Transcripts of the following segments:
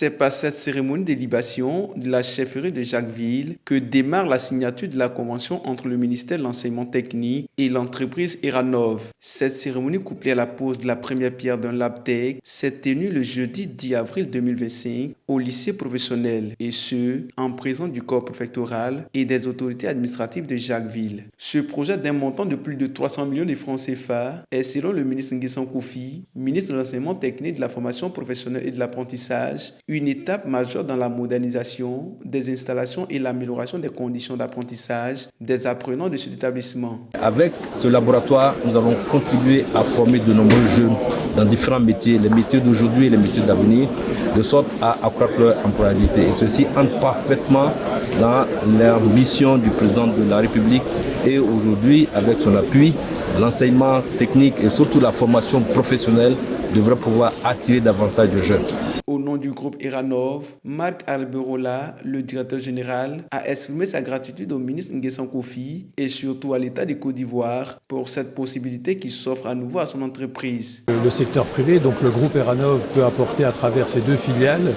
C'est par cette cérémonie de libation de la chefferie de Jacquesville que démarre la signature de la convention entre le ministère de l'Enseignement technique et l'entreprise Eranov. Cette cérémonie, couplée à la pose de la première pierre d'un LabTech, s'est tenue le jeudi 10 avril 2025 au lycée professionnel, et ce, en présence du corps préfectoral et des autorités administratives de Jacquesville. Ce projet d'un montant de plus de 300 millions de francs CFA est, selon le ministre Nguessan Kofi, ministre de l'Enseignement technique, de la formation professionnelle et de l'apprentissage, une étape majeure dans la modernisation des installations et l'amélioration des conditions d'apprentissage des apprenants de cet établissement. Avec ce laboratoire, nous allons contribuer à former de nombreux jeunes dans différents métiers, les métiers d'aujourd'hui et les métiers d'avenir, de sorte à accroître leur employabilité. Et ceci entre parfaitement dans la mission du président de la République. Et aujourd'hui, avec son appui, l'enseignement technique et surtout la formation professionnelle devrait pouvoir attirer davantage de jeunes. Au nom du groupe Eranov, Marc Alberola, le directeur général, a exprimé sa gratitude au ministre Nguessan Kofi et surtout à l'État de Côte d'Ivoire pour cette possibilité qui s'offre à nouveau à son entreprise. Le secteur privé, donc le groupe Eranov, peut apporter à travers ses deux filiales,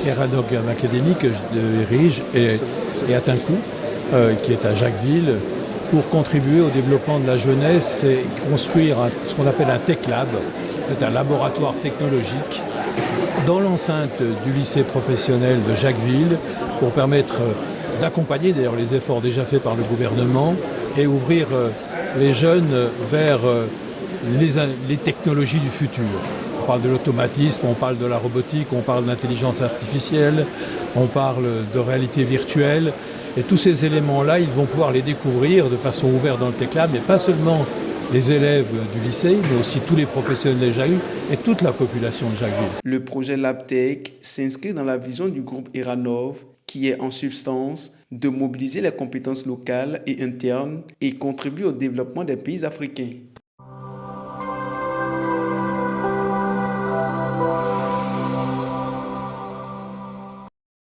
Eranov Academy que je dirige et Atinkou, qui est à Jacquesville, pour contribuer au développement de la jeunesse et construire ce qu'on appelle un Tech Lab, c'est un laboratoire technologique dans l'enceinte du lycée professionnel de Jacquesville pour permettre d'accompagner d'ailleurs les efforts déjà faits par le gouvernement et ouvrir les jeunes vers les technologies du futur. On parle de l'automatisme, on parle de la robotique, on parle d'intelligence artificielle, on parle de réalité virtuelle. Et tous ces éléments-là, ils vont pouvoir les découvrir de façon ouverte dans le Tech Lab, mais pas seulement les élèves du lycée, mais aussi tous les professionnels de Jacquesville et toute la population de Jacquesville. Le projet LabTech s'inscrit dans la vision du groupe Eranov, qui est en substance de mobiliser les compétences locales et internes et contribuer au développement des pays africains.